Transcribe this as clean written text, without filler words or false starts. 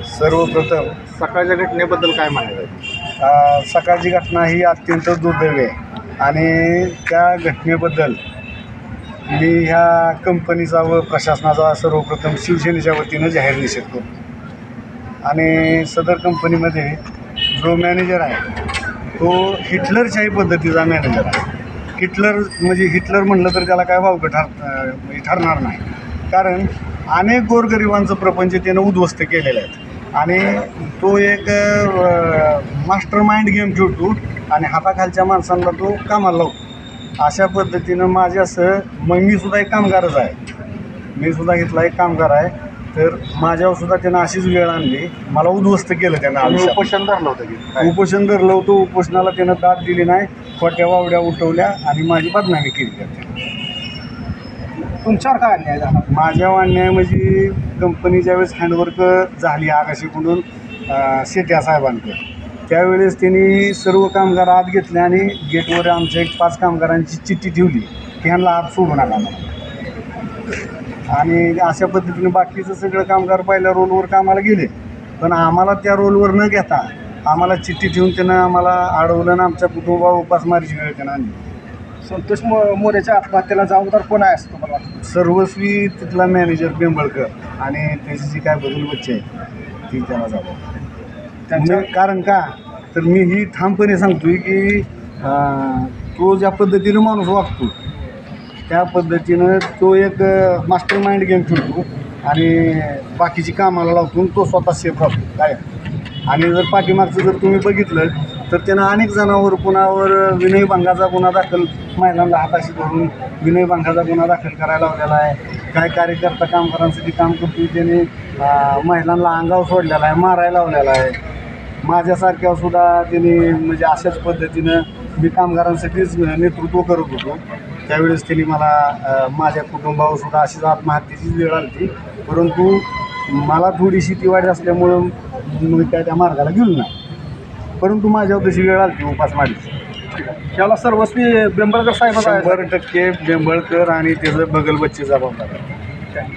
सर्वप्रथम सकाळच्या घटनेबद्दल काय म्हणायचं? सकाळची घटना ही अत्यंत दुर्दैवी आहे आणि त्या घटनेबद्दल मी ह्या कंपनीचा व प्रशासनाचा सर्वप्रथम शिवसेनेच्या वतीनं जाहीर निषेध करतो। आणि सदर कंपनीमध्ये जो मॅनेजर आहे तो हिटलरशाही पद्धतीचा मॅनेजर आहे। हिटलर म्हणजे हिटलर म्हणलं तर त्याला काय वावगं ठरणार नाही, कारण अनेक गोरगरिबांचं प्रपंच त्यानं उद्ध्वस्त केलेलं आहे आणि तो एक मास्टर माइंड गेम खेळतो आणि हाताखालच्या माणसांना तो कामाला लावतो। अशा पद्धतीनं माझ्यासह मी सुद्धा एक कामगारच आहे, मी सुद्धा इथला एक कामगार आहे, तर माझ्यावर सुद्धा त्यानं अशीच वेळ आणली, मला उद्ध्वस्त केलं त्यानं। उपोषण धरलं होतं की उपोषण धरलं होतं, उपोषणाला त्यानं दाद दिली नाही, खोट्या वावड्या उठवल्या आणि माझी बदनामी केली त्याने। तुमच्यावर काय अन्याय झाला? माझ्यावर अन्याय म्हणजे कंपनी ज्यावेळेस हँडवर्क झाली आकाशीकडून शेट्या साहेबांकडे, त्यावेळेस त्यांनी सर्व कामगार आत घेतले आणि गेटवर आमच्या एक 5 कामगारांची चिठ्ठी ठेवली की ह्यांना आत सोडू नका म्हणून। आणि अशा पद्धतीने बाकीचं सगळं कामगार पहिल्या रोलवर कामाला गेले, पण आम्हाला त्या रोलवर न घेता आम्हाला चिठ्ठी ठेवून त्यानं आम्हाला अडवलं आणि आमच्या कुटुंबावर उपासमारीची वेळ त्यानं आणली। संतोष मोरेच्या आत्महत्येला जबाबदार कोण आहे असं तुम्हाला वाटतं? सर्वस्वी तिथला मॅनेजर बेंबळकर आणि त्याची जी काय बदल बच्चे आहे ती त्याला जबाबदार त्यांचं। कारण का तर मी ही ठामपणे सांगतोय की तो ज्या पद्धतीनं माणूस वागतो त्या पद्धतीनं तो एक मास्टर माइंड गेम खेळतो आणि बाकीची कामाला लावतो, तो स्वतः सेफ राहतो काय। आणि जर पाठीमागचं जर तुम्ही बघितलं तर त्यानं अनेक जणांवर कुणावर विनयभंगाचा गुन्हा दाखल, महिलांना हाताशी धरून विनयभंगाचा गुन्हा दाखल करायला लावलेला आहे। काय कार्यकर्ता कामगारांसाठी काम करतो त्याने महिलांना अंगावर सोडलेला आहे, मारायला लावलेला आहे। माझ्यासारख्या सुद्धा त्यांनी म्हणजे अशाच पद्धतीनं मी कामगारांसाठीच नेतृत्व करत होतो, त्यावेळेस त्यांनी मला माझ्या कुटुंबावर सुद्धा अशीच आत्महत्येचीच वेळ आली, परंतु मला थोडीशी तिवाडी असल्यामुळं मी त्या मार्गाला गेलो नाही, परंतु माझ्यावर तशी वेळ आली उपासमारीची। त्याला सर्वस्वी बेंबळकर साहेब 100% बेंबळकर आणि त्याचं बगल बच्चे जबाबदार आहे।